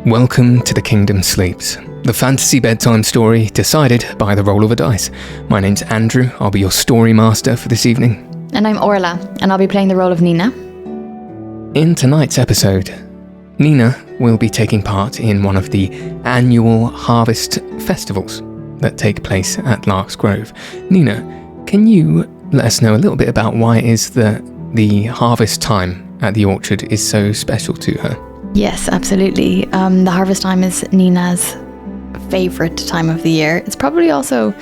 Welcome to The Kingdom Sleeps, the fantasy bedtime story decided by the roll of a dice. My name's Andrew, I'll be your story master for this evening. And I'm Orla, and I'll be playing the role of Nina. In tonight's episode, Nina will be taking part in one of the annual harvest festivals that take place at Larks Grove. Nina, can you let us know a little bit about why it is that the harvest time at the orchard is so special to her? Yes, absolutely. The harvest time is Nina's favourite time of the year. It's probably also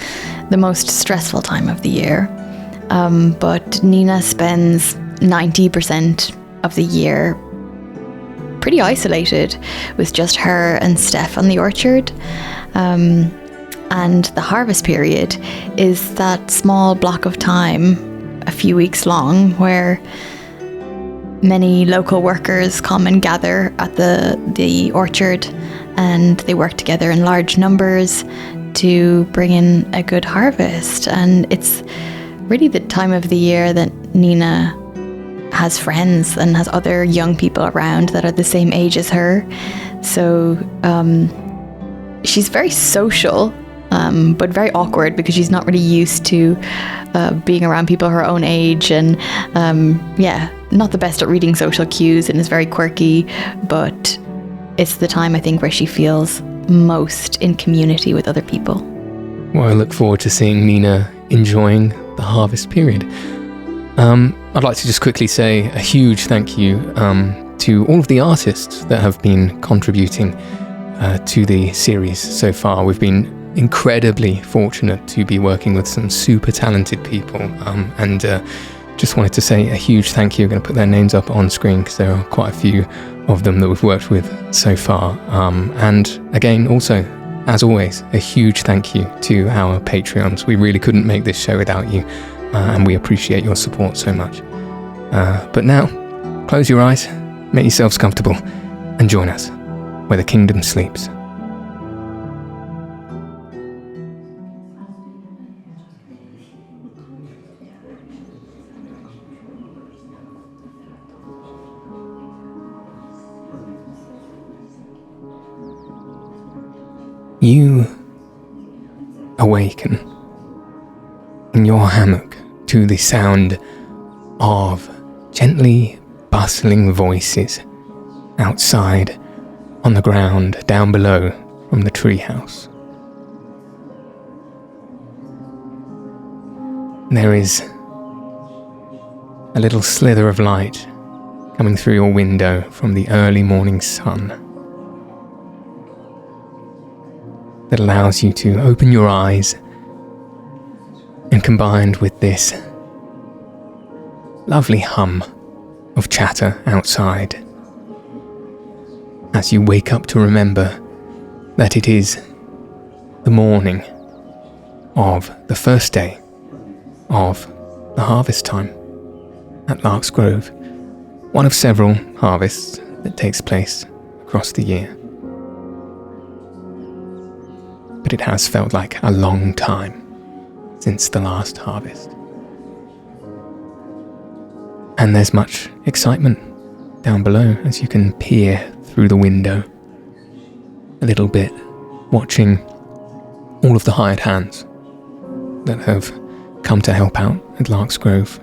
the most stressful time of the year. But Nina spends 90% of the year pretty isolated with just her and Steph on the orchard. And the harvest period is that small block of time, a few weeks long, where many local workers come and gather at the orchard, and they work together in large numbers to bring in a good harvest. And it's really the time of the year that Nina has friends and has other young people around that are the same age as her. So she's very social, but very awkward because she's not really used to being around people her own age, and not the best at reading social cues, and is very quirky. But it's the time, I think, where she feels most in community with other people. Well, I look forward to seeing Nina enjoying the harvest period. I'd like to just quickly say a huge thank you to all of the artists that have been contributing to the series so far. We've been incredibly fortunate to be working with some super talented people, and just wanted to say a huge thank you. I'm going to put their names up on screen because there are quite a few of them that we've worked with so far. And again, also, as always, a huge thank you to our Patreons. We really couldn't make this show without you, and we appreciate your support so much. But now, close your eyes, make yourselves comfortable, and join us where the kingdom sleeps. You awaken in your hammock to the sound of gently bustling voices outside on the ground down below from the treehouse. There is a little slither of light coming through your window from the early morning sun that allows you to open your eyes, and combined with this lovely hum of chatter outside, as you wake up to remember that it is the morning of the first day of the harvest time at Larks Grove, one of several harvests that takes place across the year. But it has felt like a long time since the last harvest. And there's much excitement down below as you can peer through the window a little bit, watching all of the hired hands that have come to help out at Larks Grove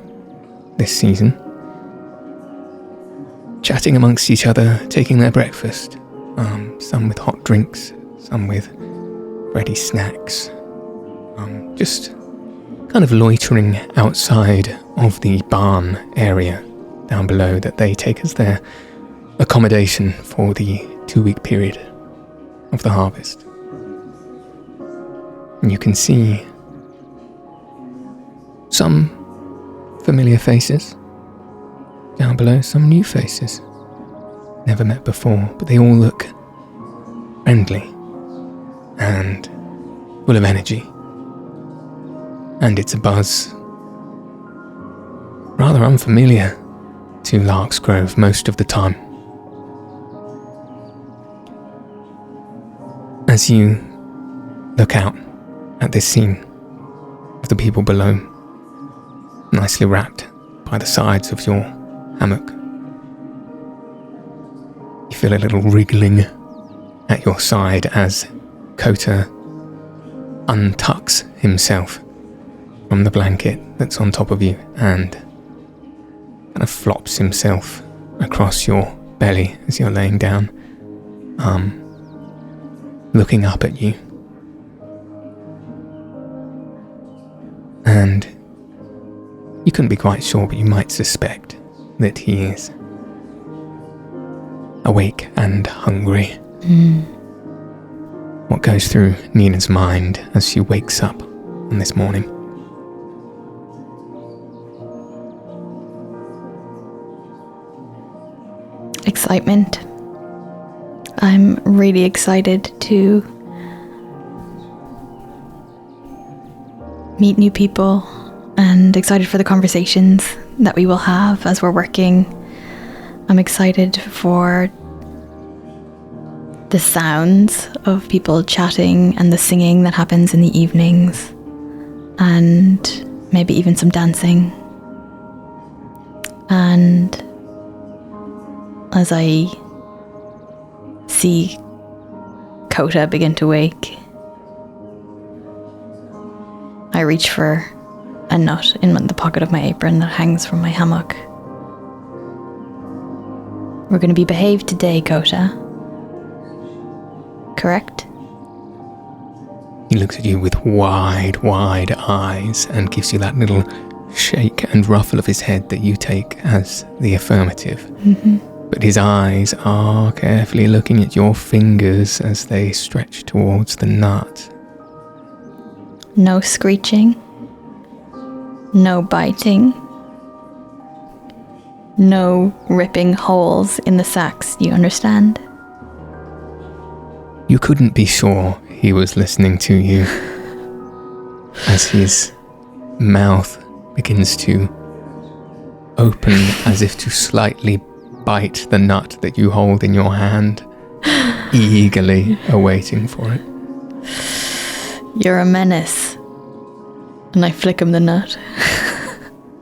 this season, chatting amongst each other, taking their breakfast, some with hot drinks, some with ready snacks, just kind of loitering outside of the barn area down below that they take as their accommodation for the 2-week period of the harvest. And you can see some familiar faces down below, some new faces never met before, but they all look friendly and full of energy. And it's a buzz rather unfamiliar to Larks Grove most of the time. As you look out at this scene of the people below, nicely wrapped by the sides of your hammock, you feel a little wriggling at your side as Kota untucks himself from the blanket that's on top of you and kind of flops himself across your belly as you're laying down, looking up at you. And you couldn't be quite sure, but you might suspect that he is awake and hungry. What goes through Nina's mind as she wakes up on this morning? Excitement. I'm really excited to meet new people and excited for the conversations that we will have as we're working. I'm excited for the sounds of people chatting and the singing that happens in the evenings, and maybe even some dancing. And as I see Kota begin to wake, I reach for a nut in the pocket of my apron that hangs from my hammock. We're going to be behaved today, Kota. Correct? He looks at you with wide, wide eyes and gives you that little shake and ruffle of his head that you take as the affirmative. Mm-hmm. But his eyes are carefully looking at your fingers as they stretch towards the nut. No screeching. No biting. No ripping holes in the sacks, you understand? You couldn't be sure he was listening to you as his mouth begins to open as if to slightly bite the nut that you hold in your hand, eagerly awaiting for it. You're a menace. And I flick him the nut.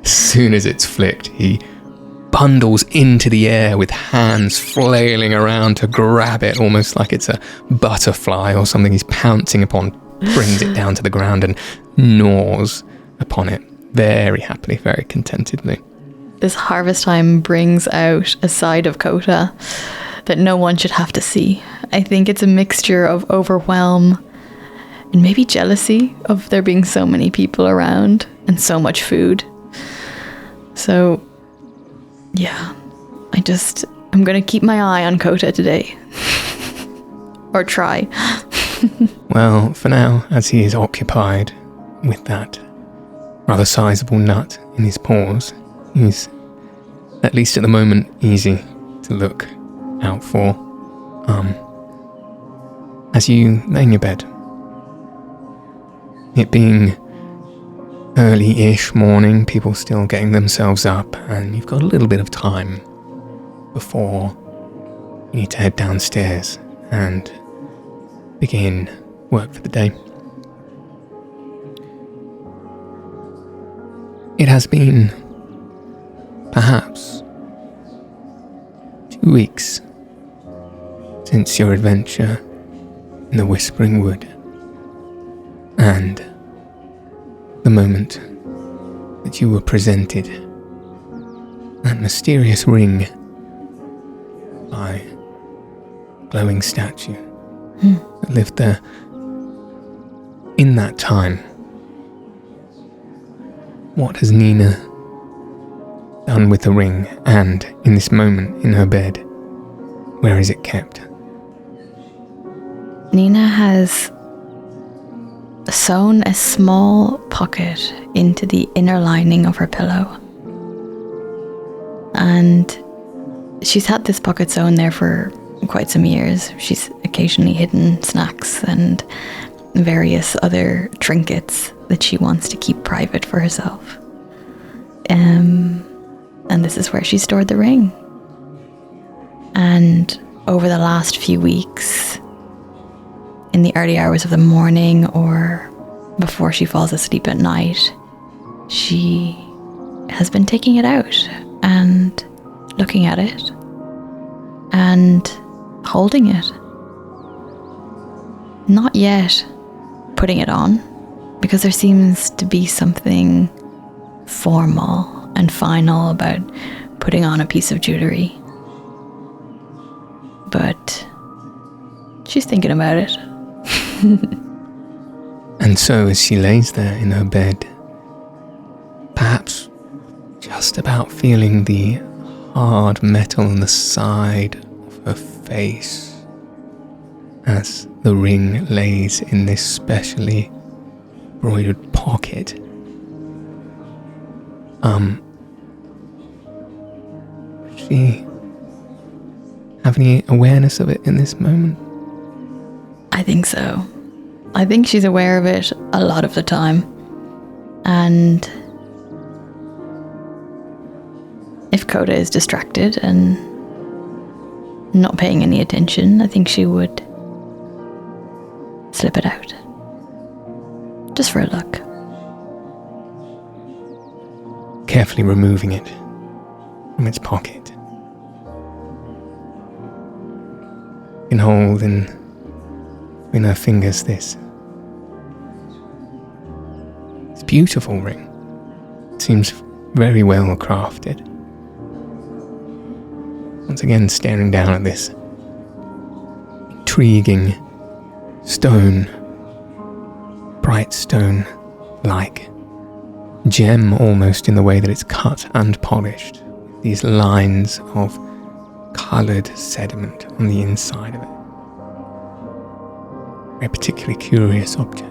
As soon as it's flicked, he bundles into the air with hands flailing around to grab it, almost like it's a butterfly or something he's pouncing upon, brings it down to the ground and gnaws upon it very happily, very contentedly. This harvest time brings out a side of Kota that no one should have to see. I think it's a mixture of overwhelm and maybe jealousy of there being so many people around and so much food. So, yeah, I'm going to keep my eye on Kota today. Or try. Well, for now, as he is occupied with that rather sizable nut in his paws, he's, at least at the moment, easy to look out for. As you lay in your bed, it being early-ish morning, people still getting themselves up, and you've got a little bit of time before you need to head downstairs and begin work for the day. It has been perhaps 2 weeks since your adventure in the Whispering Wood, and the moment that you were presented that mysterious ring by a glowing statue that lived there. In that time, what has Nina done with the ring, and in this moment in her bed, where is it kept? Nina has sewn a small pocket into the inner lining of her pillow. And she's had this pocket sewn there for quite some years. She's occasionally hidden snacks and various other trinkets that she wants to keep private for herself. And this is where she stored the ring. And over the last few weeks, in the early hours of the morning or before she falls asleep at night, she has been taking it out and looking at it and holding it not yet putting it on, because there seems to be something formal and final about putting on a piece of jewellery. But she's thinking about it. And so as she lays there in her bed, perhaps just about feeling the hard metal on the side of her face as the ring lays in this specially embroidered pocket. Does she have any awareness of it in this moment? I think so. I think she's aware of it a lot of the time. And if Coda is distracted and not paying any attention, I think she would slip it out. Just for a look. Carefully removing it from its pocket. You can hold in between her fingers this beautiful ring. It seems very well crafted. Once again staring down at this intriguing stone, bright stone like gem almost in the way that it's cut and polished. These lines of coloured sediment on the inside of it. A particularly curious object.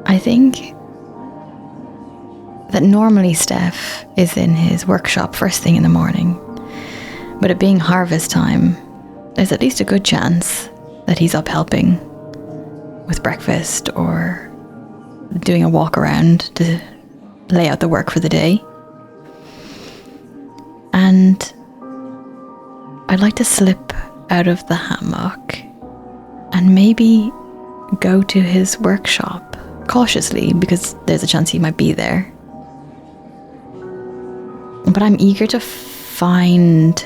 I think that normally Steph is in his workshop first thing in the morning, but it being harvest time, there's at least a good chance that he's up helping with breakfast or doing a walk around to lay out the work for the day. And I'd like to slip out of the hammock and maybe go to his workshop cautiously, because there's a chance he might be there. But I'm eager to find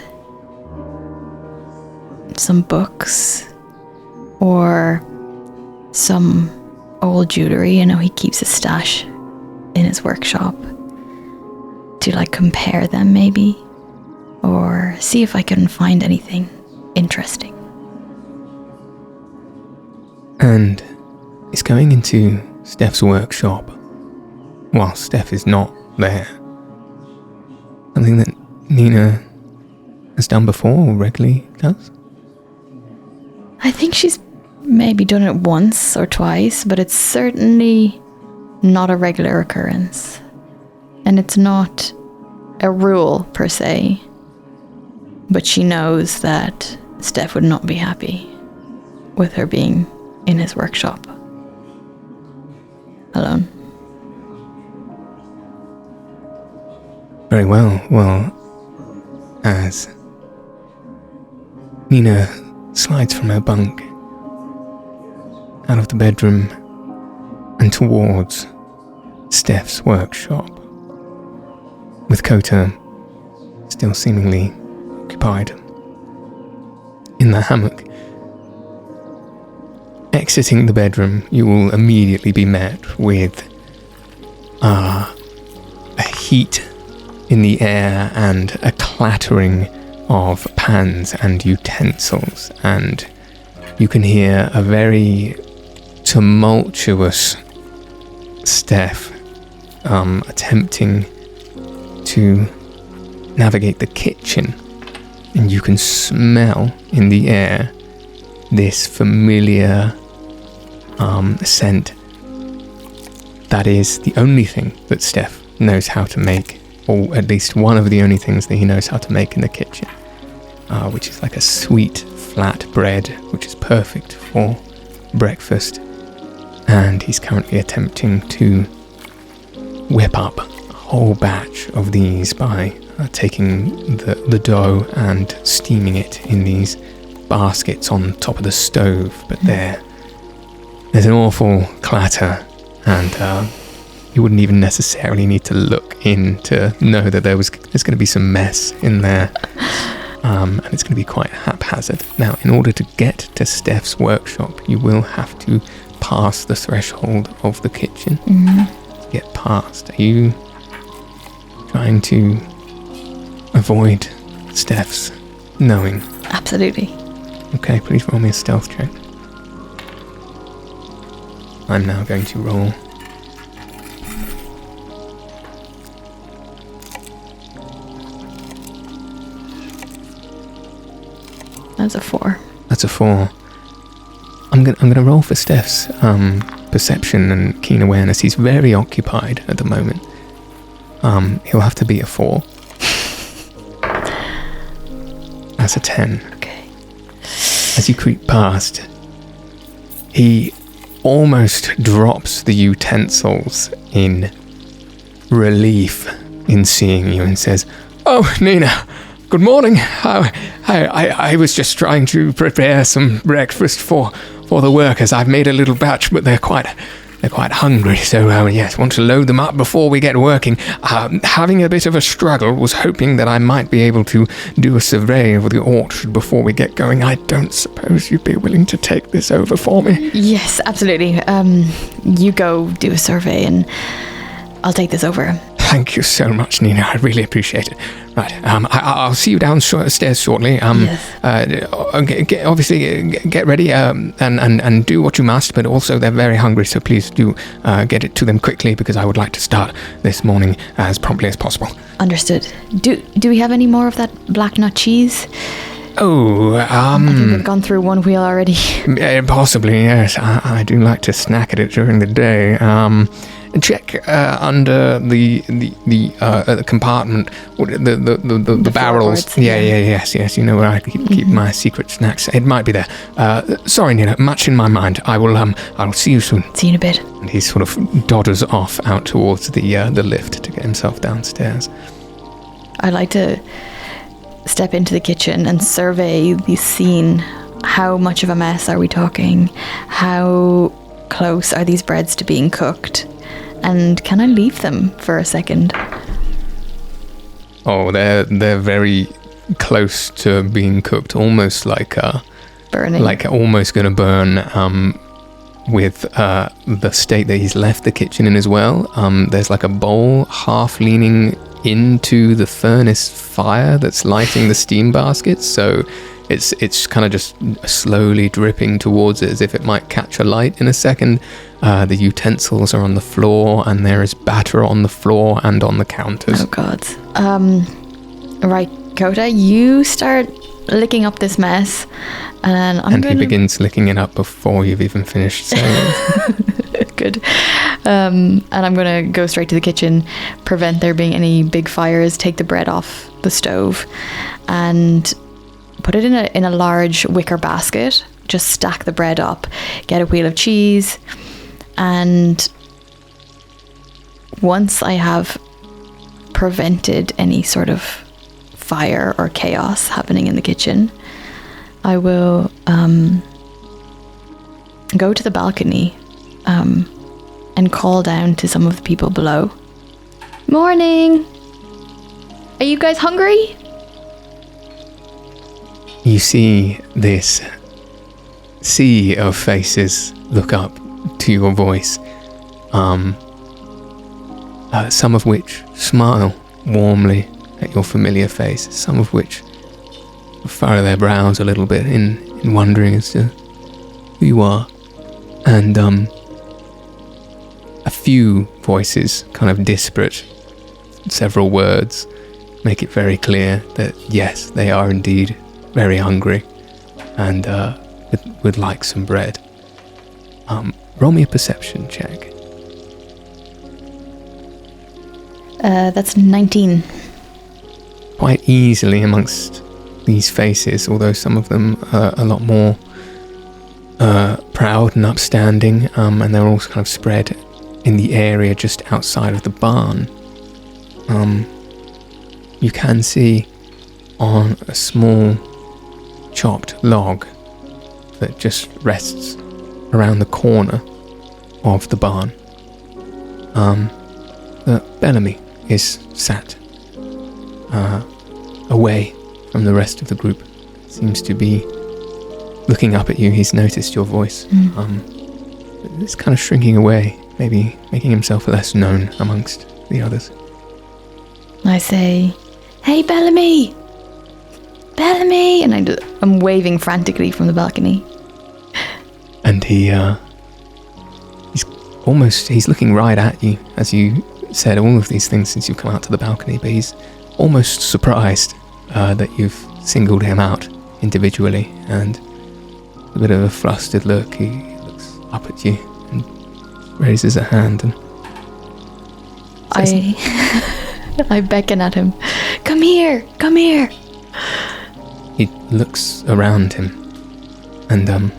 some books or some old jewellery. I know he keeps a stash in his workshop, to like compare them maybe, or see if I can find anything interesting. And he's going into Steph's workshop while Steph is not there. Something that Nina has done before or regularly does? I think she's maybe done it once or twice, but it's certainly not a regular occurrence. And it's not a rule per se, but she knows that Steph would not be happy with her being in his workshop alone. Very well. Well, as Nina slides from her bunk out of the bedroom and towards Steph's workshop, with Kota still seemingly occupied in the hammock. Exiting the bedroom, you will immediately be met with a heat in the air and a clattering of pans and utensils, and you can hear a very tumultuous Steph attempting to navigate the kitchen, and you can smell in the air this familiar scent that is the only thing that Steph knows how to make, or at least one of the only things that he knows how to make in the kitchen, which is like a sweet flat bread, which is perfect for breakfast. And he's currently attempting to whip up a whole batch of these by taking the dough and steaming it in these baskets on top of the stove. But there's an awful clatter, and you wouldn't even necessarily need to look in to know that there's going to be some mess in there. and it's going to be quite haphazard. Now, in order to get to Steph's workshop, you will have to pass the threshold of the kitchen. To get past. Are you trying to avoid Steph's knowing? Absolutely. Okay, please roll me a stealth check. I'm now going to roll. That's a 4. That's a 4. I'm gonna roll for Steph's perception and keen awareness. He's very occupied at the moment. He'll have to be a 4. That's a 10. Okay. As you creep past, he almost drops the utensils in relief in seeing you and says, "Oh, Nina, good morning. I was just trying to prepare some breakfast for the workers. I've made a little batch, but they're quite hungry, so yes, want to load them up before we get working. Having a bit of a struggle, was hoping that I might be able to do a survey of the orchard before we get going. I don't suppose you'd be willing to take this over for me?" Yes, absolutely. You go do a survey and I'll take this over. Thank you so much, Nina. I really appreciate it. Right, I'll see you downstairs shortly. Yes. Obviously, get ready and do what you must, but also they're very hungry, so please do get it to them quickly, because I would like to start this morning as promptly as possible. Understood. Do we have any more of that black nut cheese? Oh, I think we've gone through one wheel already. Possibly, yes. I do like to snack at it during the day. Check under the compartment, the barrels. floorboards, Yes. You know where I keep my secret snacks. It might be there. Sorry, Nina. Much in my mind. I'll see you soon. See you in a bit. And he sort of dodders off out towards the lift to get himself downstairs. I'd like to step into the kitchen and survey the scene. How much of a mess are we talking? How close are these breads to being cooked? And can I leave them for a second? Oh, they're very close to being cooked, almost like Burning. like almost going to burn. With the state that he's left the kitchen in as well. There's like a bowl half leaning into the furnace fire that's lighting the steam baskets, so it's kind of just slowly dripping towards it as if it might catch a light in a second. The utensils are on the floor, and there is batter on the floor and on the counters. Oh God. Right, Kota, you start licking up this mess, and he begins licking it up before you've even finished saying it. Good. And I'm going to go straight to the kitchen, prevent there being any big fires, take the bread off the stove, and put it in a large wicker basket. Just stack the bread up, get a wheel of cheese, and once I have prevented any sort of fire or chaos happening in the kitchen, I will go to the balcony and call down to some of the people below. Morning! Are you guys hungry? You see this sea of faces look up to your voice, some of which smile warmly at your familiar face, some of which furrow their brows a little bit in wondering as to who you are, and a few voices, kind of disparate, several words, make it very clear that yes, they are indeed very hungry and would like some bread. Roll me a perception check. That's 19. Quite easily amongst these faces, although some of them are a lot more proud and upstanding, and they're all kind of spread in the area just outside of the barn. You can see on a small chopped log that just rests around the corner of the barn, that Bellamy is sat away from the rest of the group. Seems to be looking up at you. He's noticed your voice. It's kind of shrinking away, maybe making himself less known amongst the others. I say, "Hey, Bellamy! Bellamy!" And I'm waving frantically from the balcony. And he's looking right at you as you said all of these things since you've come out to the balcony, but he's almost surprised that you've singled him out individually, and a bit of a flustered look. He looks up at you and raises a hand and says, I beckon at him. Come here, come here. He looks around him and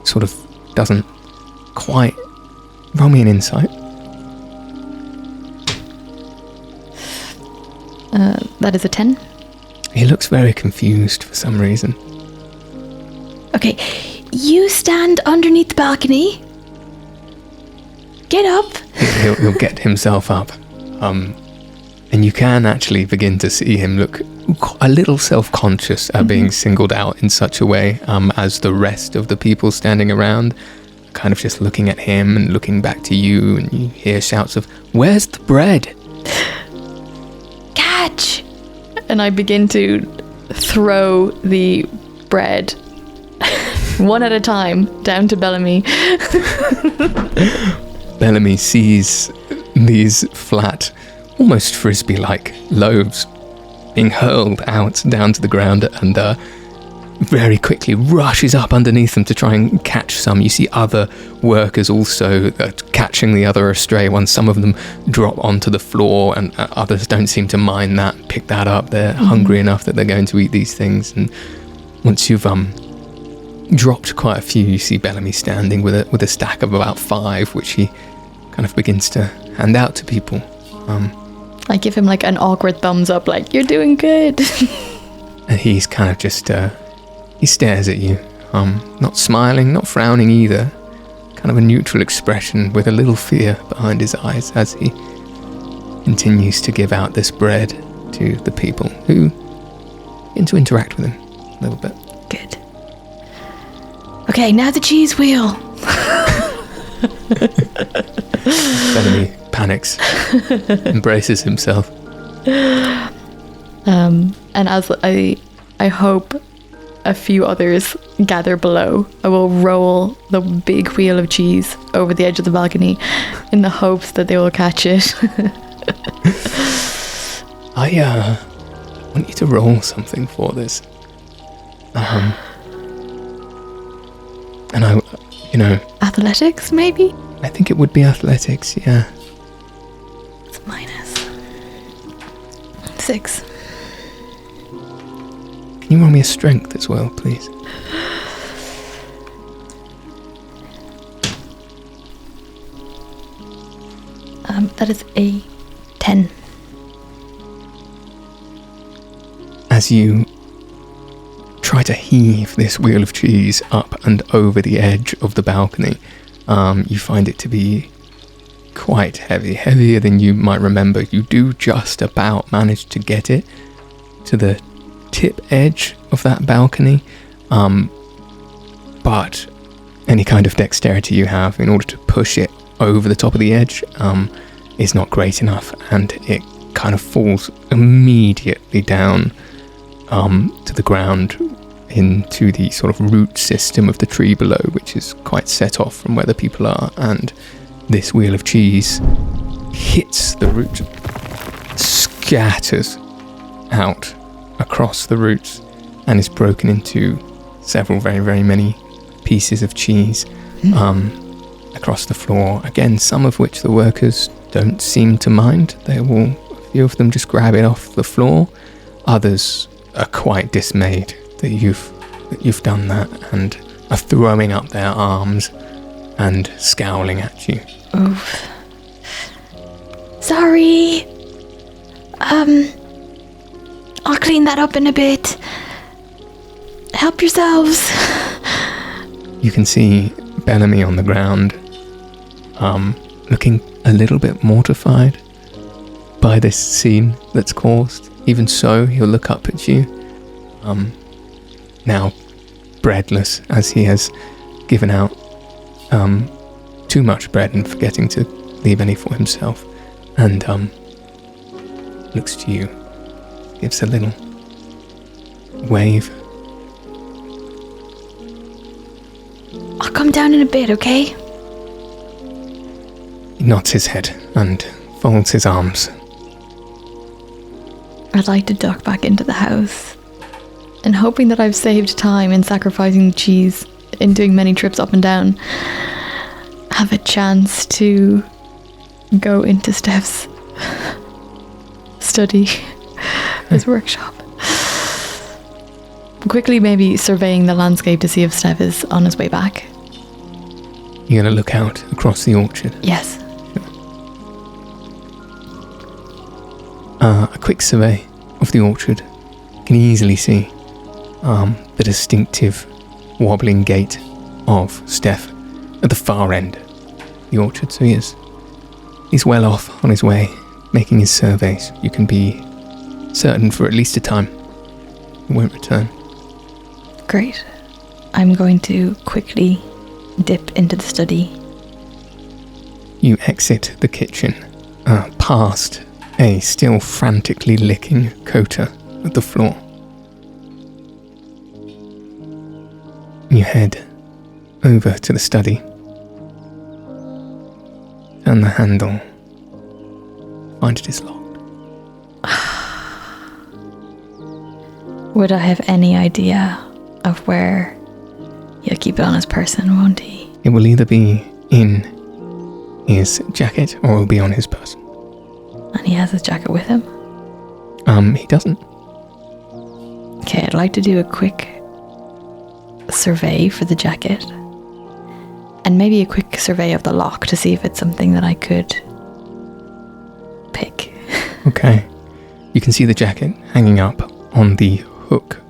sort of doesn't quite. Roll me an insight. That is a 10. He looks very confused for some reason. Okay, you stand underneath the balcony. Get up. He'll get himself up. And you can actually begin to see him look a little self-conscious at being singled out in such a way as the rest of the people standing around, kind of just looking at him and looking back to you, and you hear shouts of, "Where's the bread?" Catch! And I begin to throw the bread one at a time down to Bellamy. Bellamy sees these flat, almost frisbee-like loaves being hurled out down to the ground and very quickly rushes up underneath them to try and catch some. You see other workers also catching the other astray ones. Some of them drop onto the floor and others don't seem to mind that, pick that up. They're hungry enough that they're going to eat these things. And once you've dropped quite a few, you see Bellamy standing with a stack of about 5, which he kind of begins to hand out to people. I give him like an awkward thumbs up, like, "You're doing good." And he's kind of just, he stares at you, not smiling, not frowning either. Kind of a neutral expression with a little fear behind his eyes as he continues to give out this bread to the people who begin to interact with him a little bit. Good. Okay, now the cheese wheel. Bellamy panics, embraces himself. And as I hope a few others gather below, I will roll the big wheel of cheese over the edge of the balcony in the hopes that they will catch it. I want you to roll something for this. And Athletics, maybe? I think it would be athletics, yeah. It's -6. Can you roll me a strength as well, please? That is a 10. As you try to heave this wheel of cheese up and over the edge of the balcony, you find it to be quite heavy, heavier than you might remember. You do just about manage to get it to the tip edge of that balcony, but any kind of dexterity you have in order to push it over the top of the edge is not great enough, and it kind of falls immediately down to the ground into the sort of root system of the tree below, which is quite set off from where the people are, and this wheel of cheese hits the root, scatters out across the roots, and is broken into several, very, very many pieces of cheese across the floor. Again, some of which the workers don't seem to mind. A few of them just grab it off the floor. Others are quite dismayed that you've done that and are throwing up their arms and scowling at you. Oof. Sorry. I'll clean that up in a bit. Help yourselves. You can see Bellamy on the ground, looking a little bit mortified by this scene that's caused. Even so, he'll look up at you, now breadless, as he has given out too much bread and forgetting to leave any for himself, and looks to you, gives a little wave. I'll come down in a bit, okay? He nods his head and folds his arms. I'd like to duck back into the house, and hoping that I've saved time in sacrificing the cheese in doing many trips up and down, have a chance to go into Steph's study, his workshop. Quickly maybe surveying the landscape to see if Steph is on his way back. You're going to look out across the orchard? Yes. A quick survey of the orchard. You can easily see the distinctive wobbling gait of Steph at the far end of the orchard. So he's well off on his way, making his surveys. You can be certain for at least a time he won't return. Great. I'm going to quickly dip into the study. You exit the kitchen, past a still frantically licking Kota at the floor. You head over to the study. Turn the handle. Find it is locked. Would I have any idea of where he'll keep it on his person, won't he? It will either be in his jacket or it will be on his person. And he has his jacket with him? He doesn't. Okay, I'd like to do a quick survey for the jacket. And maybe a quick survey of the lock to see if it's something that I could pick. Okay. You can see the jacket hanging up on the hook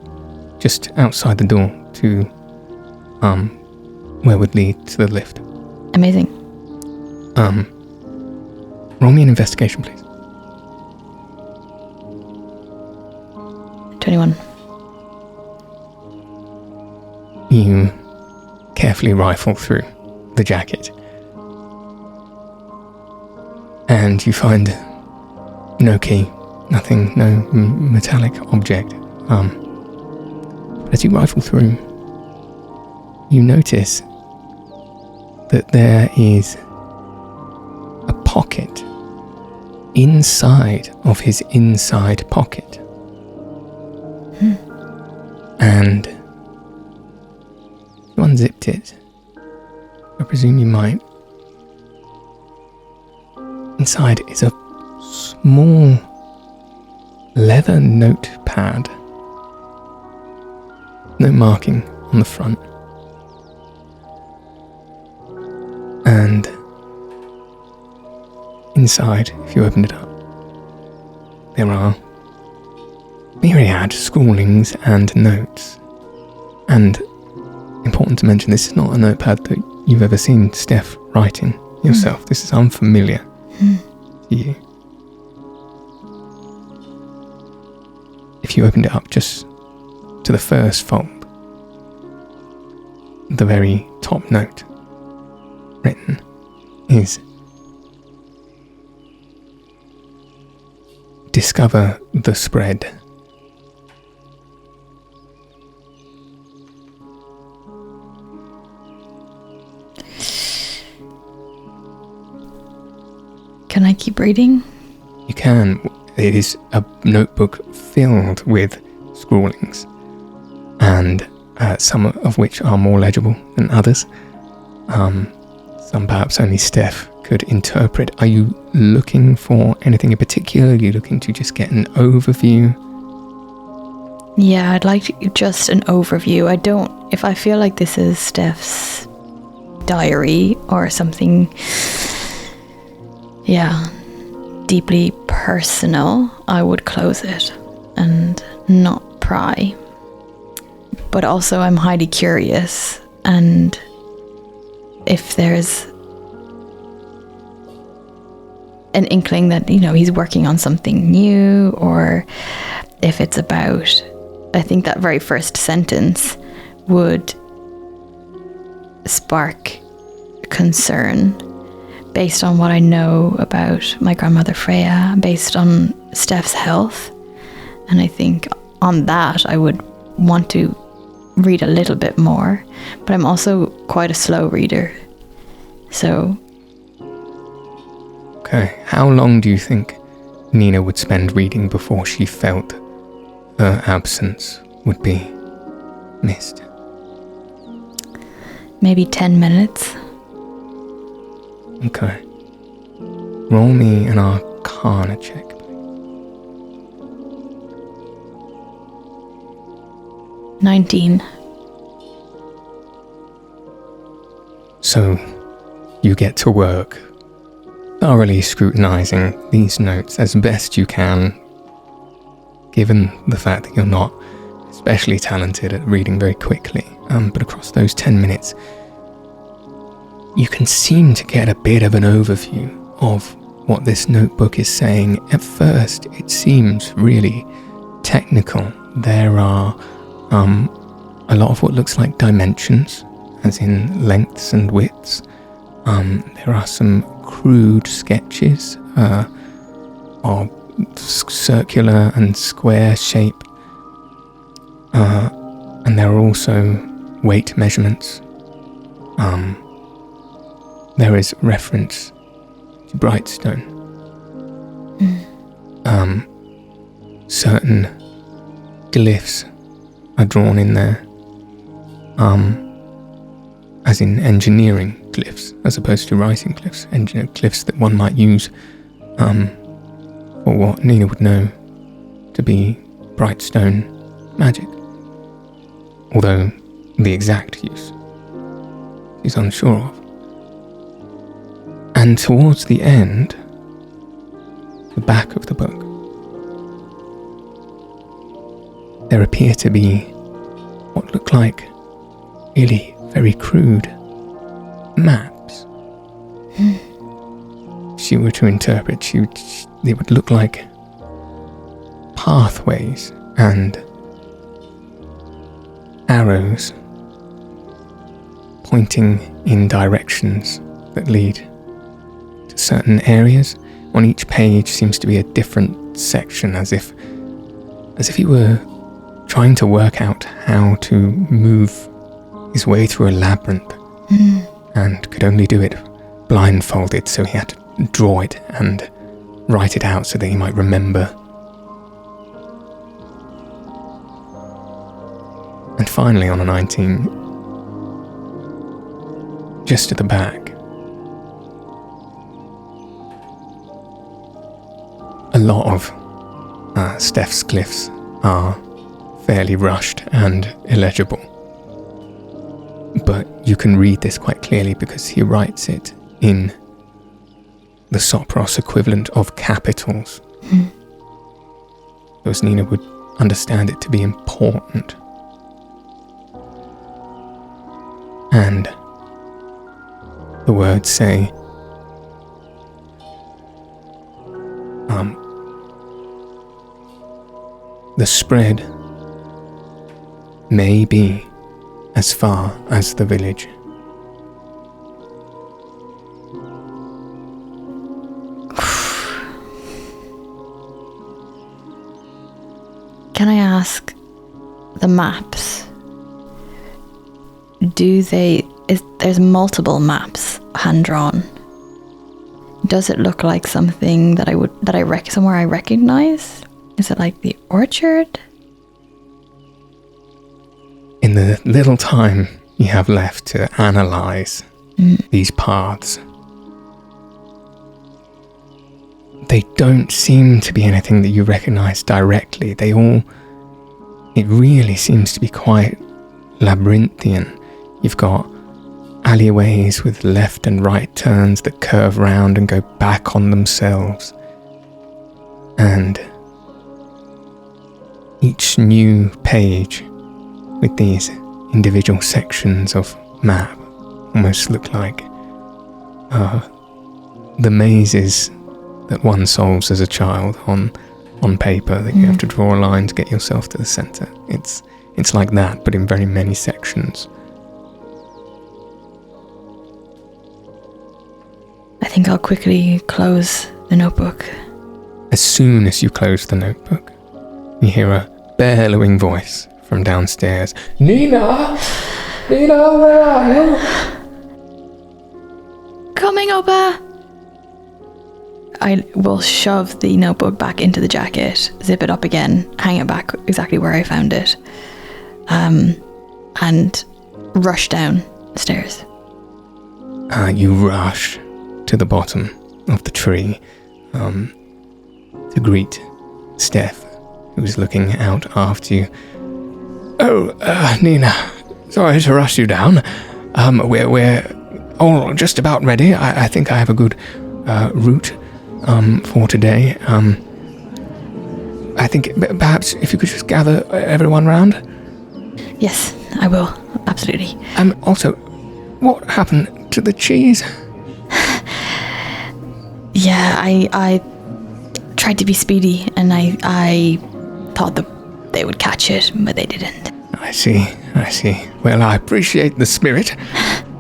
just outside the door to where would lead to the lift. Amazing. Roll me an investigation, please. 21. You carefully rifle through the jacket and you find no key, nothing, no metallic object. As you rifle through, you notice that there is a pocket inside of his inside pocket. And you unzipped it. I presume you might. Inside is a small leather notepad. No marking on the front. And inside, if you open it up, there are myriad scrawlings and notes. And important to mention, this is not a notepad that you've ever seen Steph writing yourself. This is unfamiliar to you. If you opened it up just to the first fold, the very top note written is: discover the spread. Can I keep reading? You can. It is a notebook filled with scrawlings, and some of which are more legible than others. Some perhaps only Steph could interpret. Are you looking for anything in particular? Are you looking to just get an overview? Yeah, I'd like just an overview. If I feel like this is Steph's diary or something, deeply personal, I would close it and not pry. But also I'm highly curious, and if there's an inkling that, you know, he's working on something new, or if it's about, I think that very first sentence would spark concern based on what I know about my grandmother Freya, based on Steph's health. And I think on that I would want to read a little bit more, but I'm also quite a slow reader. So... Okay, how long do you think Nina would spend reading before she felt her absence would be missed? Maybe 10 minutes. Okay. Roll me an Arcana check, please. 19. So, you get to work, thoroughly scrutinizing these notes as best you can, given the fact that you're not especially talented at reading very quickly. But across those 10 minutes, you can seem to get a bit of an overview of what this notebook is saying. At first, it seems really technical. There are a lot of what looks like dimensions, as in lengths and widths. There are some crude sketches of circular and square shape, and there are also weight measurements. There is reference to Brightstone. Certain glyphs are drawn in there, as in engineering glyphs, as opposed to writing glyphs. Glyphs that one might use for what Nina would know to be Brightstone magic, although the exact use she's unsure of. And towards the end, the back of the book, there appear to be what look like really very crude maps. If she were to interpret, they would look like pathways and arrows pointing in directions that lead to certain areas. On each page seems to be a different section, as if he were trying to work out how to move his way through a labyrinth, and could only do it blindfolded, so he had to draw it and write it out so that he might remember. And finally, on a 19, just at the back, a lot of Steph's glyphs are fairly rushed and illegible. But you can read this quite clearly because he writes it in the Sopros equivalent of capitals. Because Nina would understand it to be important. And the words say, the spread may be as far as the village. Can I ask, the maps, there's multiple maps hand-drawn. Does it look like something somewhere I recognize? Is it like the orchard? In the little time you have left to analyze these paths, they don't seem to be anything that you recognize directly. It really seems to be quite labyrinthian. You've got alleyways with left and right turns that curve round and go back on themselves. And each new page with these individual sections of map almost look like the mazes that one solves as a child on paper, that you have to draw a line to get yourself to the center. It's like that, but in very many sections. I think I'll quickly close the notebook. As soon as you close the notebook, you hear a bellowing voice from downstairs. Nina! Nina, where are you? Coming, Opa! I will shove the notebook back into the jacket, zip it up again, hang it back exactly where I found it, and rush down the stairs. You rush to the bottom of the tree to greet Steph, who's looking out after you. Oh, Nina, sorry to rush you down. We're all just about ready. I think I have a good route for today. I think perhaps if you could just gather everyone round. Yes, I will. Absolutely. Also, what happened to the cheese? Yeah, I tried to be speedy, and I thought that they would catch it, but they didn't. I see. Well, I appreciate the spirit.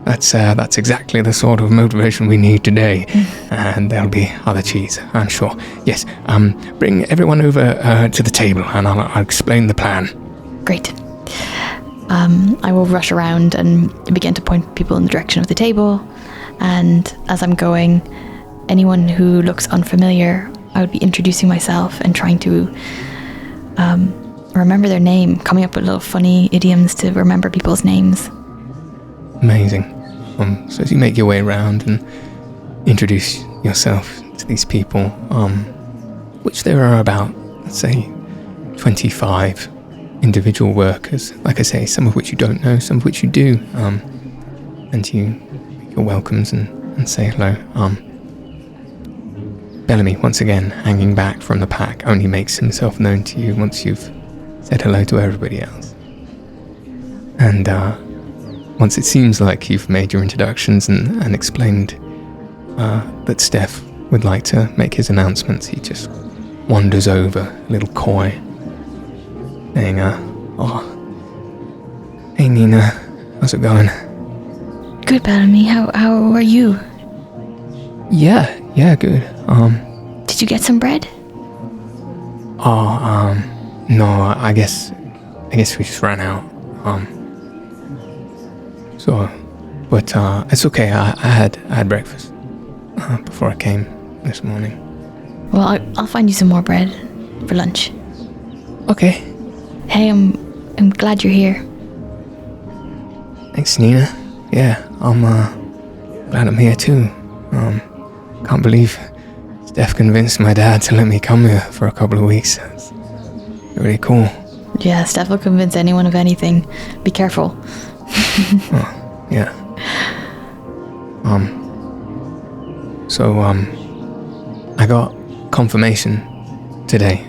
That's exactly the sort of motivation we need today. And there'll be other cheese, I'm sure. Yes, bring everyone over to the table, and I'll explain the plan. Great. I will rush around and begin to point people in the direction of the table, and as I'm going, anyone who looks unfamiliar, I would be introducing myself and trying to remember their name, coming up with little funny idioms to remember people's names. Amazing. So as you make your way around and introduce yourself to these people, which there are about, let's say, 25 individual workers, like I say, some of which you don't know, some of which you do, and you make your welcomes and say hello. Bellamy, once again, hanging back from the pack, only makes himself known to you once you've said hello to everybody else. And once it seems like you've made your introductions and explained that Steph would like to make his announcements, he just wanders over, a little coy, saying, hey Nina, how's it going? Good, Bellamy. How are you? Yeah, good. Did you get some bread? No, I guess we just ran out. But it's okay. I had breakfast before I came this morning. Well, I'll find you some more bread for lunch. Okay. Hey, I'm glad you're here. Thanks, Nina. Yeah, I'm glad I'm here too. Can't believe Steph convinced my dad to let me come here for a couple of weeks. It's really cool. Yeah, Steph will convince anyone of anything. Be careful. Oh, yeah. I got confirmation today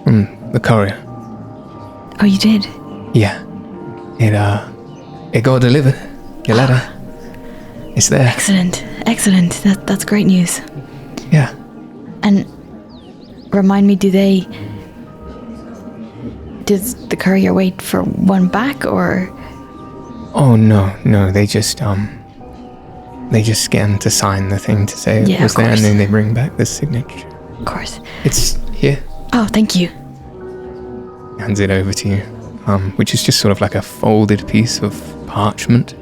from the courier. Oh, you did? Yeah. It got delivered. Your letter. It's there. Excellent. That's great news. Yeah. And remind me, does the courier wait for one back, or? Oh no, they just scan to sign the thing to say it was there, and then they bring back the signature. Of course. It's here. Oh, thank you. Hands it over to you, which is just sort of like a folded piece of parchment,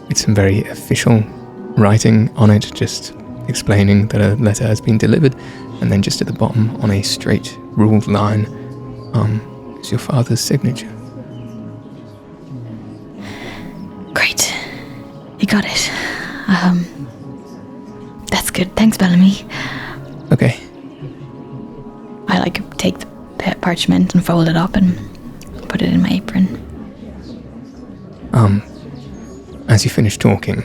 with some very official writing on it, just explaining that a letter has been delivered, and then just at the bottom on a straight ruled line is your father's signature. Great. You got it. That's good. Thanks, Bellamy. Okay. I take the parchment and fold it up and put it in my apron. As you finish talking,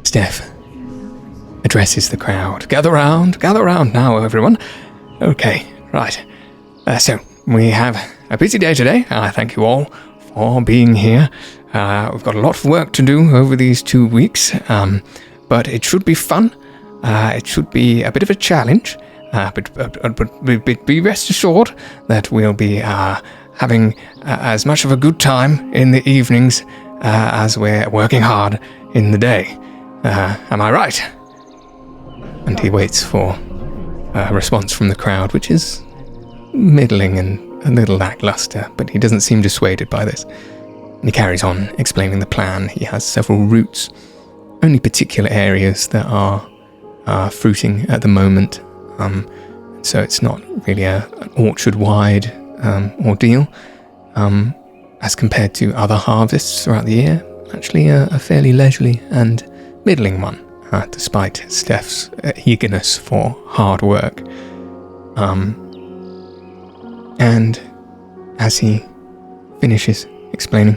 Steph addresses the crowd. Gather round now, everyone. Okay, right. So, we have a busy day today. Thank you all for being here. We've got a lot of work to do over these 2 weeks. but it should be fun. It should be a bit of a challenge, but be rest assured that we'll be having as much of a good time in the evenings as we're working hard in the day. Am I right? And he waits for a response from the crowd, which is middling and a little lackluster, but he doesn't seem dissuaded by this. And he carries on explaining the plan. He has several routes, only particular areas that are fruiting at the moment, so it's not really an orchard-wide ordeal, as compared to other harvests throughout the year. Actually a fairly leisurely and middling one, despite Steph's eagerness for hard work. And as he finishes explaining,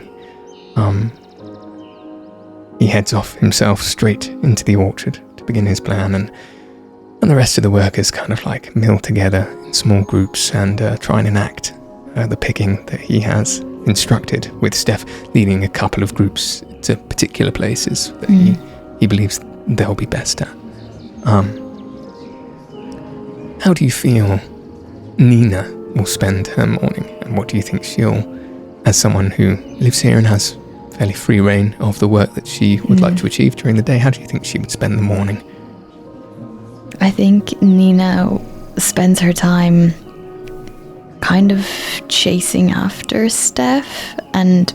he heads off himself straight into the orchard to begin his plan, and the rest of the workers kind of like mill together in small groups and try and enact the picking that he has instructed, with Steph leading a couple of groups to particular places that he believes they'll be best at. How do you feel Nina will spend her morning, and what do you think she'll, as someone who lives here and has fairly free reign of the work that she would like to achieve during the day, how do you think she would spend the morning? I think Nina spends her time kind of chasing after Steph and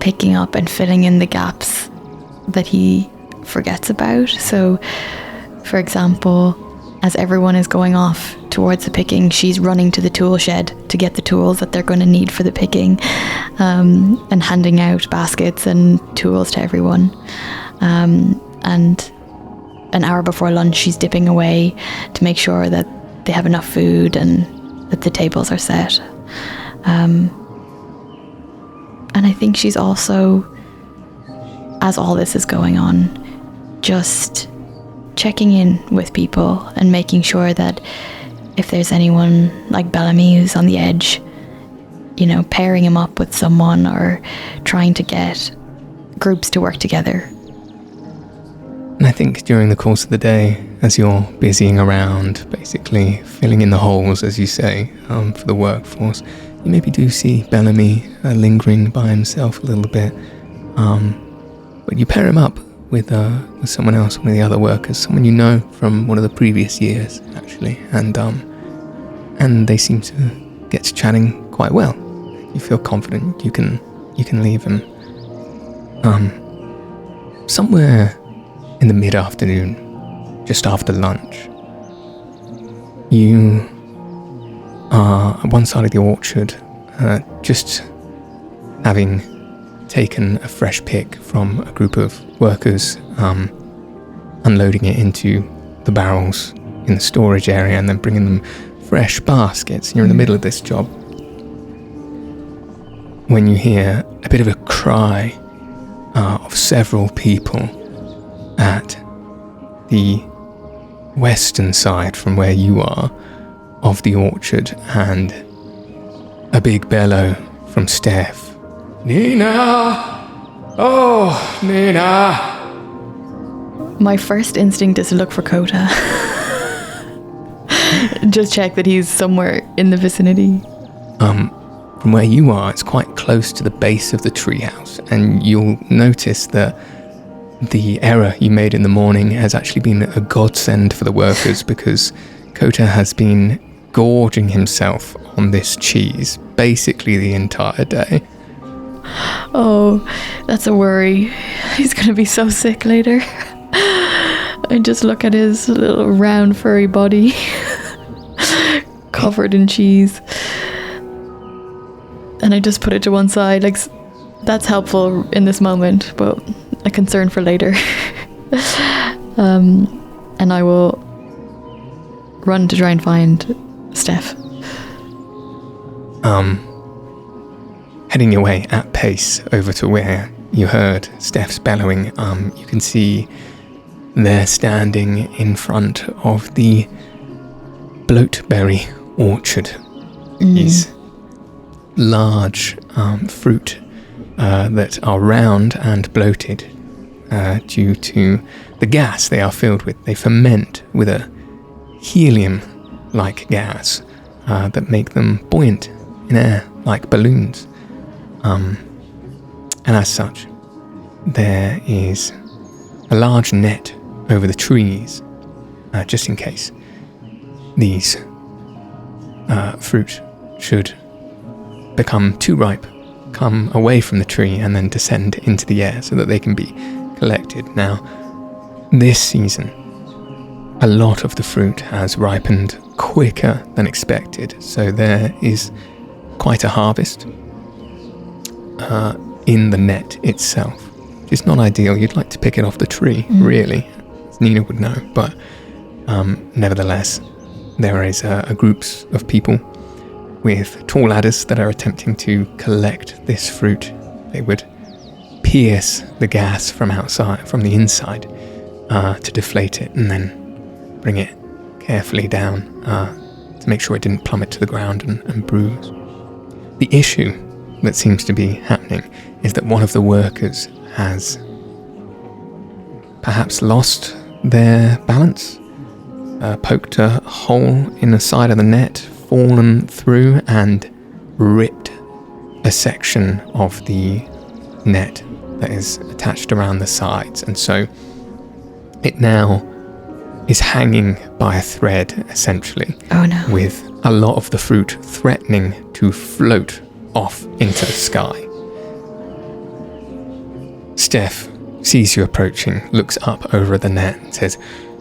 picking up and filling in the gaps that he forgets about. So, for example, as everyone is going off towards the picking, she's running to the tool shed to get the tools that they're going to need for the picking, and handing out baskets and tools to everyone. And an hour before lunch, she's dipping away to make sure that they have enough food and that the tables are set. And I think she's also, as all this is going on, just checking in with people and making sure that if there's anyone like Bellamy who's on the edge, you know, pairing him up with someone or trying to get groups to work together. And I think during the course of the day, as you're busying around, basically filling in the holes, as you say, for the workforce, you maybe do see Bellamy lingering by himself a little bit. But you pair him up with someone else, one of the other workers, someone you know from one of the previous years, actually, and they seem to get to chatting quite well. You feel confident you can leave him. Somewhere in the mid-afternoon, just after lunch, you are at one side of the orchard, just having taken a fresh pick from a group of workers, unloading it into the barrels in the storage area and then bringing them fresh baskets. You're in the middle of this job when you hear a bit of a cry of several people at the western side from where you are of the orchard, and a big bellow from Steph. Nina! Oh, Nina! My first instinct is to look for Kota. Just check that he's somewhere in the vicinity. From where you are, it's quite close to the base of the treehouse, and you'll notice that the error you made in the morning has actually been a godsend for the workers, because Kota has been gorging himself on this cheese basically the entire day. Oh, that's a worry. He's going to be so sick later. I just look at his little round furry body covered in cheese, and I just put it to one side. Like, that's helpful in this moment, but a concern for later. And I will run to try and find Steph. Heading your way at pace over to where you heard Steph's bellowing, you can see they're standing in front of the bloatberry orchard. These large fruit that are round and bloated, due to the gas they are filled with. They ferment with a helium-like gas that make them buoyant in air, like balloons. And as such, there is a large net over the trees, just in case these fruit should become too ripe, come away from the tree and then descend into the air so that they can be collected. Now, this season, a lot of the fruit has ripened quicker than expected, so there is quite a harvest in the net itself. It's not ideal. You'd like to pick it off the tree, really, as Nina would know, but nevertheless, there is groups of people with tall ladders that are attempting to collect this fruit. They would pierce the gas from outside, from the inside, to deflate it and then bring it carefully down to make sure it didn't plummet to the ground and bruise. The issue that seems to be happening is that one of the workers has perhaps lost their balance, poked a hole in the side of the net, fallen through and ripped a section of the net that is attached around the sides, and so it now is hanging by a thread, essentially. Oh no. With a lot of the fruit threatening to float off into the sky. Steph sees you approaching, looks up over the net and says,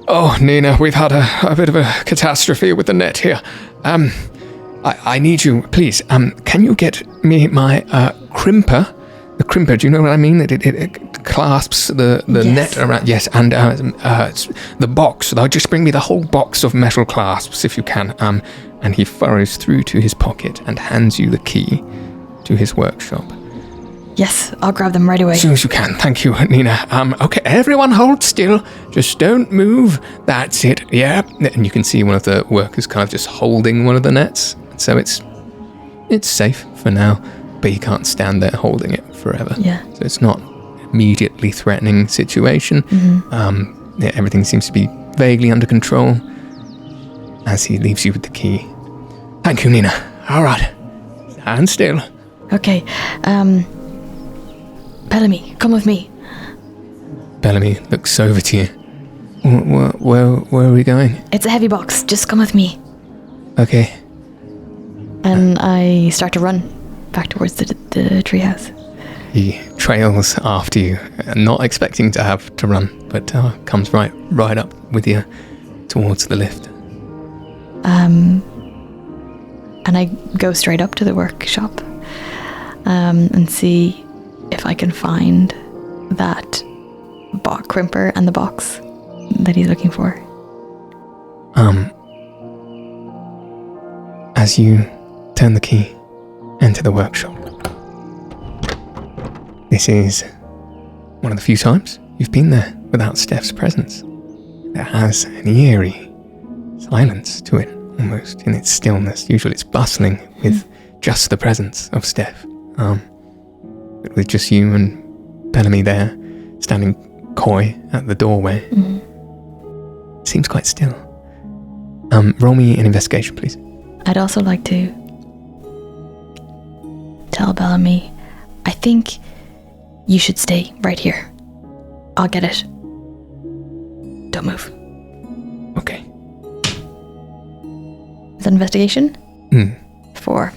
"Oh, Nina, we've had a bit of a catastrophe with the net here. I need you, please. Can you get me my crimper? The crimper, do you know what I mean? It clasps the Yes. net around. Yes, and the box. Just bring me the whole box of metal clasps if you can." And he furrows through to his pocket and hands you the key to his workshop. Yes, I'll grab them right away. As soon as you can. Thank you, Nina. Okay, everyone hold still. Just don't move. That's it. Yeah. And you can see one of the workers kind of just holding one of the nets. So it's safe for now, but he can't stand there holding it forever. Yeah. So it's not immediately threatening situation. Yeah, everything seems to be vaguely under control as he leaves you with the key. Thank you, Nina. All right. Stand still. Okay. Bellamy, come with me. Bellamy looks over to you. Where are we going? It's a heavy box. Just come with me. Okay. And I start to run back towards the treehouse. He trails after you, not expecting to have to run, but comes right up with you towards the lift. And I go straight up to the workshop and see if I can find that crimper and the box that he's looking for. As you turn the key, enter the workshop. This is one of the few times you've been there without Steph's presence. It has an eerie silence to it, almost, in its stillness. Usually it's bustling with just the presence of Steph. But with just you and Bellamy there, standing coy at the doorway. It seems quite still. Roll me an investigation, please. I'd also like to tell Bellamy, I think you should stay right here. I'll get it. Don't move. Okay. Is that investigation? 4.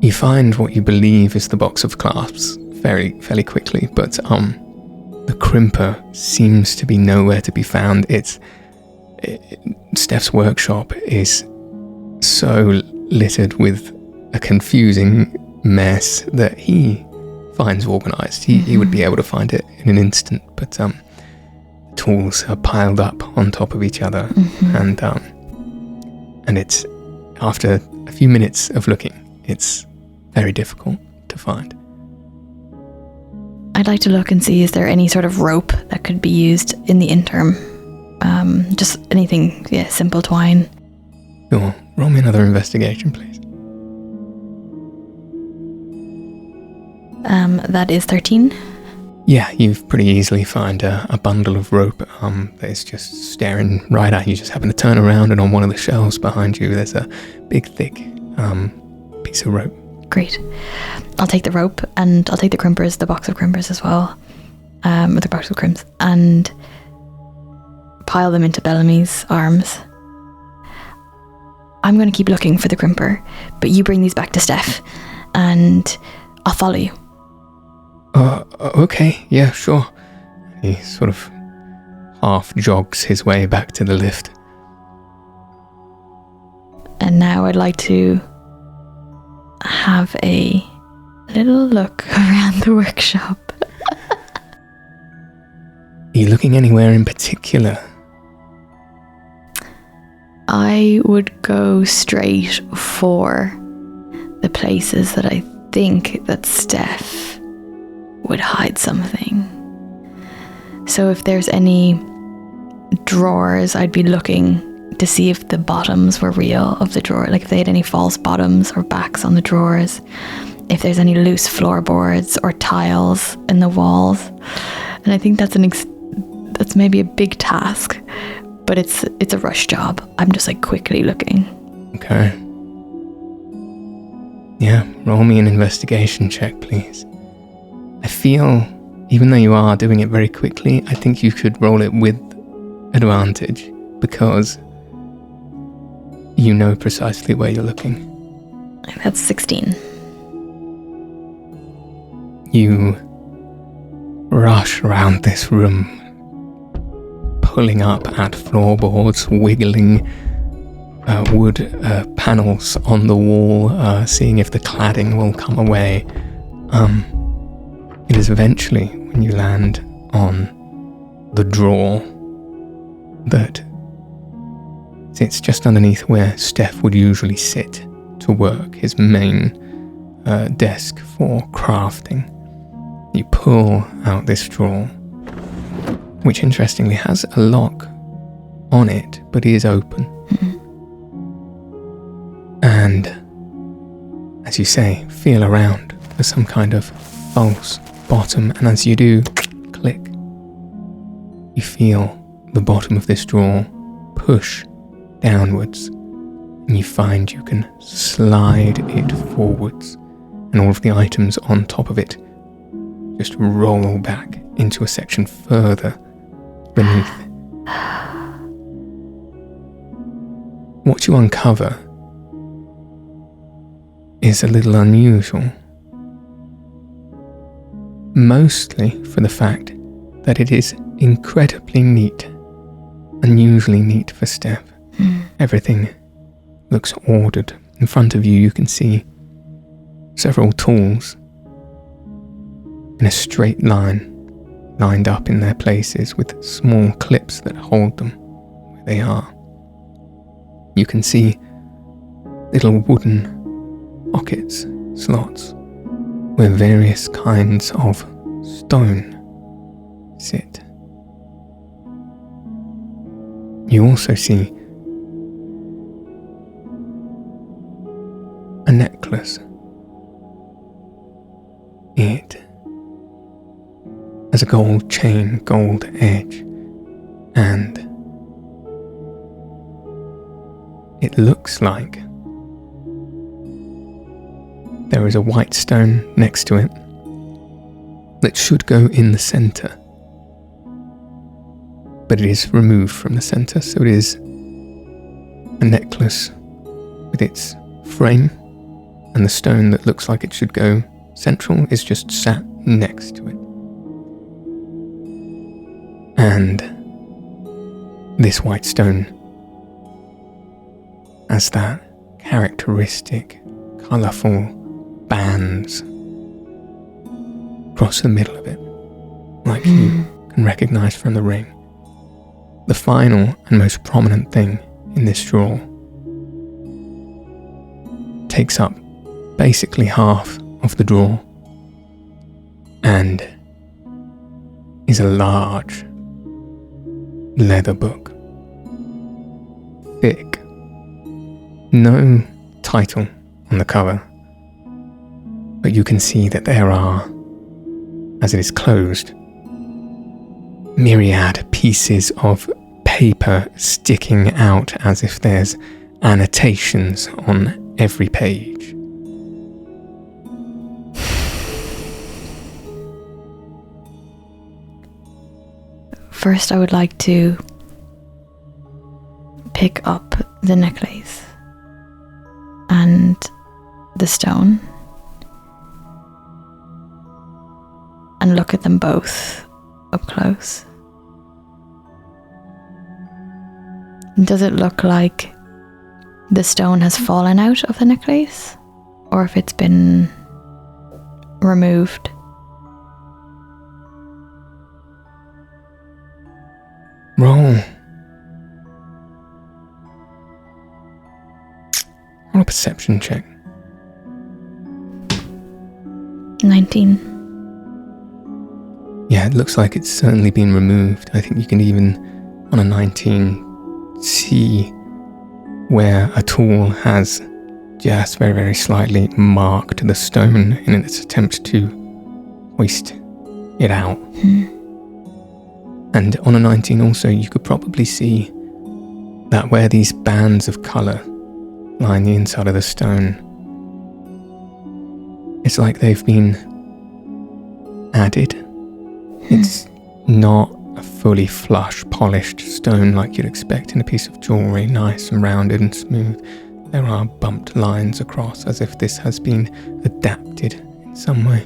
You find what you believe is the box of clasps fairly quickly, but the crimper seems to be nowhere to be found. Steph's workshop is so littered with a confusing mess that he finds organised. He would be able to find it in an instant, but tools are piled up on top of each other, and it's, after a few minutes of looking, it's very difficult to find. I'd like to look and see, is there any sort of rope that could be used in the interim? Just anything, simple twine. Sure. Roll me another investigation, please. That is 13. Yeah, you've pretty easily found a bundle of rope that is just staring right at you. Just happen to turn around, and on one of the shelves behind you, there's a big, thick piece of rope. Great. I'll take the rope, and I'll take the crimpers, the box of crimpers as well, or the box of crimps, and pile them into Bellamy's arms. I'm going to keep looking for the crimper, but you bring these back to Steph, and I'll follow you. Okay, yeah, sure. He sort of half jogs his way back to the lift. And now I'd like to have a little look around the workshop. Are you looking anywhere in particular? I would go straight for the places that I think that Steph would hide something. So if there's any drawers, I'd be looking to see if the bottoms were real of the drawer, like if they had any false bottoms or backs on the drawers, if there's any loose floorboards or tiles in the walls. And I think that's that's maybe a big task, but it's a rush job. I'm just like quickly looking. Okay. Yeah, roll me an investigation check, please. I feel, even though you are doing it very quickly, I think you should roll it with advantage, because you know precisely where you're looking. That's 16. You rush around this room, pulling up at floorboards, wiggling wood panels on the wall, seeing if the cladding will come away. It is eventually, when you land on the drawer that sits just underneath where Steph would usually sit to work, his main desk for crafting. You pull out this drawer, which interestingly has a lock on it, but is open. And, as you say, feel around for some kind of false bottom, and as you do, click, you feel the bottom of this drawer push downwards, and you find you can slide it forwards, and all of the items on top of it just roll back into a section further beneath. What you uncover is a little unusual, mostly for the fact that it is incredibly neat, unusually neat for Steph. Everything looks ordered. In front of you, you can see several tools in a straight line, lined up in their places with small clips that hold them where they are. You can see little wooden pockets, slots, where various kinds of stone sit. You also see a necklace. It has a gold chain, gold edge, and it looks like there is a white stone next to it that should go in the center, but it is removed from the center, so it is a necklace with its frame, and the stone that looks like it should go central is just sat next to it. And this white stone has that characteristic, colourful bands across the middle of it, like you can recognise from the ring. The final and most prominent thing in this drawer takes up basically half of the drawer and is a large leather book. Thick. No title on the cover, but you can see that there are as it is closed. Myriad pieces of paper sticking out as if there's annotations on every page. First, I would like to pick up the necklace and the stone and look at them both up close. Does it look like the stone has fallen out of the necklace, or if it's been removed? Roll a perception check. 19. Yeah, it looks like it's certainly been removed. I think you can even, on a 19, see where a tool has just very, very slightly marked the stone in its attempt to hoist it out. And on a 19 also, you could probably see that where these bands of colour line the inside of the stone, it's like they've been added. It's not a fully flush, polished stone like you'd expect in a piece of jewellery, nice and rounded and smooth. There are bumped lines across as if this has been adapted in some way.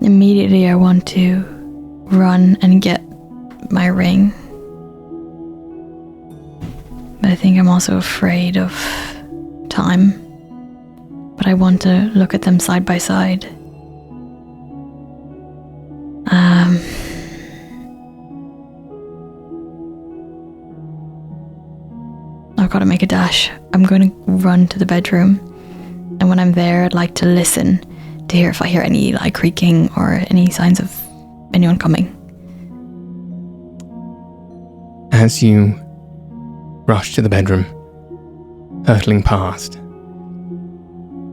Immediately I want to run and get my ring. But I think I'm also afraid of time. But I want to look at them side by side. I've got to make a dash. I'm going to run to the bedroom. And when I'm there, I'd like to listen to hear if I hear any creaking or any signs of anyone coming. As you rush to the bedroom, hurtling past,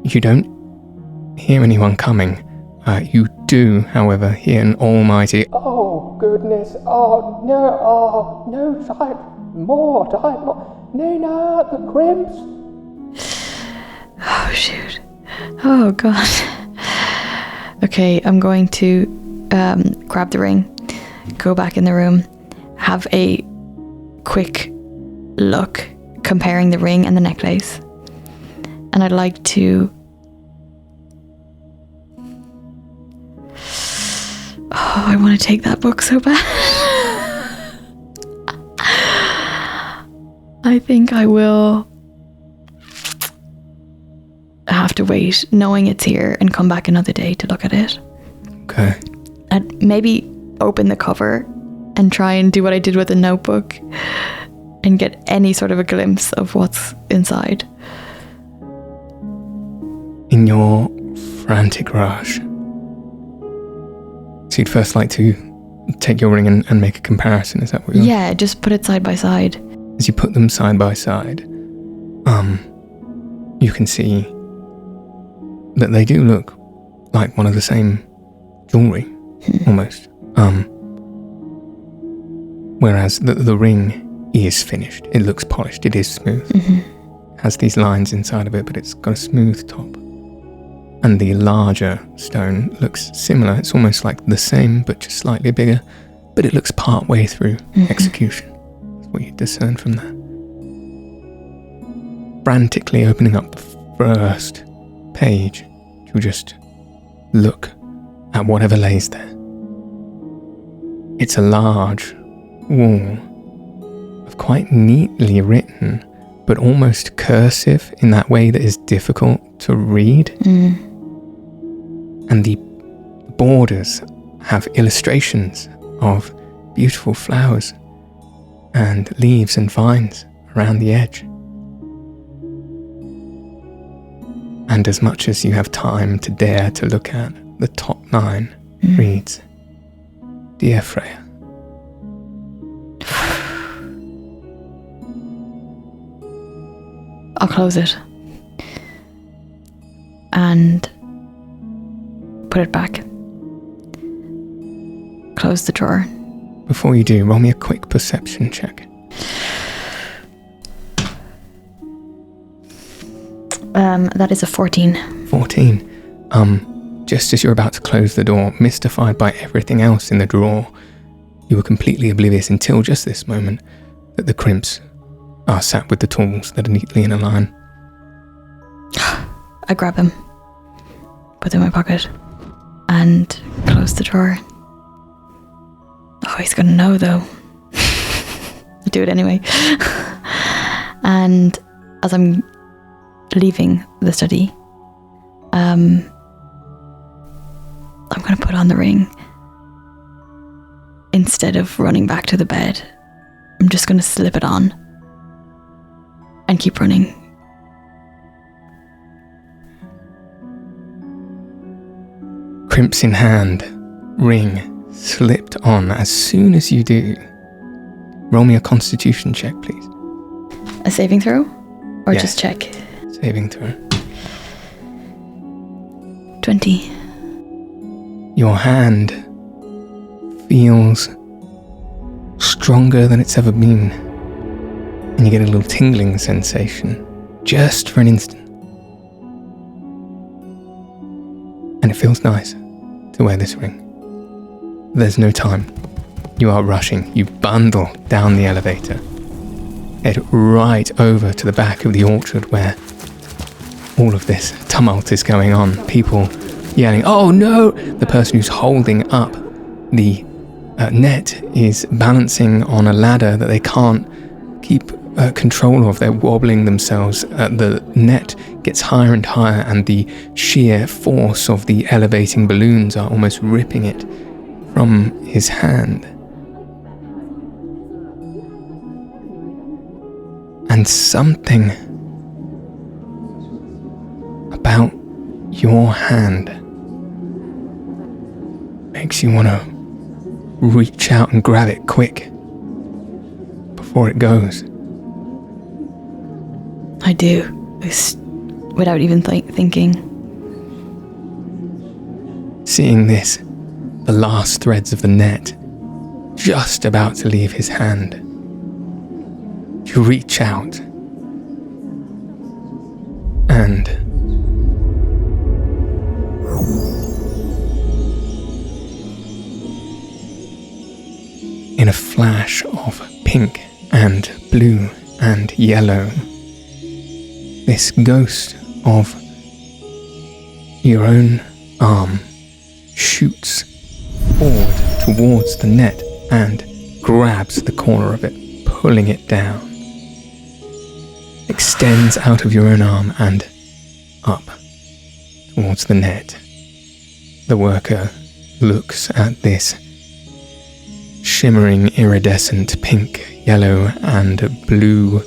you don't hear anyone coming. You do, however, hear an almighty, "Oh, goodness, oh, no, time, more, Nina, the crimps." Oh, shoot. Oh, God. Okay, I'm going to grab the ring, go back in the room, have a quick look, comparing the ring and the necklace. And I'd like to... Oh, I want to take that book so bad. I think I will have to wait, knowing it's here, and come back another day to look at it. Okay. And maybe open the cover and try and do what I did with the notebook and get any sort of a glimpse of what's inside. In your frantic rush, so you'd first like to take your ring and make a comparison, is that what you're... Yeah, just put it side by side. As you put them side by side, you can see that they do look like one of the same jewellery, almost. Whereas the ring is finished. It looks polished. It is smooth. Has these lines inside of it, but it's got a smooth top. And the larger stone looks similar. It's almost like the same, but just slightly bigger. But it looks part way through execution. That's what you discern from that. Frantically opening up the first page to just look at whatever lays there. It's a large wall of quite neatly written, but almost cursive in that way that is difficult to read. And the borders have illustrations of beautiful flowers and leaves and vines around the edge. And as much as you have time to dare to look at, the top line reads, "Dear Freya." I'll close it. And put it back. Close the drawer. Before you do, roll me a quick perception check. That is a 14. 14. Just as you're about to close the door, mystified by everything else in the drawer, you were completely oblivious until just this moment that the crimps are sat with the tools that are neatly in a line. I grab them, put them in my pocket, and close the drawer. Oh, he's gonna know though. I do it anyway. And as I'm leaving the study, I'm gonna put on the ring. Instead of running back to the bed, I'm just gonna slip it on and keep running. Crimps in hand, ring slipped on. As soon as you do, roll me a constitution check, please. A saving throw? Or Yes. just check? Saving throw. 20. Your hand feels stronger than it's ever been, and you get a little tingling sensation just for an instant. And it feels nice to wear this ring. There's no time. You are rushing. You bundle down the elevator, head right over to the back of the orchard where all of this tumult is going on. People yelling, "Oh no!" The person who's holding up the net is balancing on a ladder that they can't keep control of. They're wobbling themselves. The net gets higher and higher, and the sheer force of the elevating balloons are almost ripping it from his hand. And something about your hand makes you want to reach out and grab it quick before it goes. I do. Without even thinking. Seeing this, the last threads of the net just about to leave his hand, you reach out and in a flash of pink and blue and yellow, this ghost of your own arm shoots forward towards the net and grabs the corner of it, pulling it down. Extends out of your own arm and up towards the net. The worker looks at this shimmering iridescent pink, yellow and blue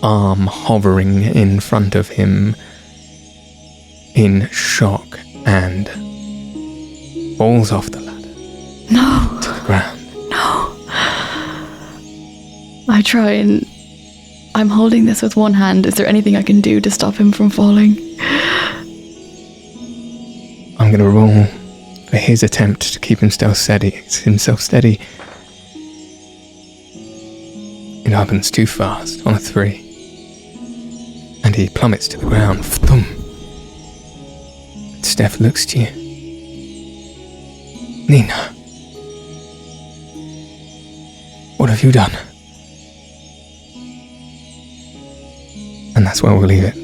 arm hovering in front of him in shock and falls off the ladder. No. To the ground. No. I try and I'm holding this with one hand. Is there anything I can do to stop him from falling? I'm going to roll for his attempt to keep himself steady. It happens too fast on a 3. And he plummets to the ground. Thump. Steph looks to you. Nina, what have you done? And that's where we'll leave it.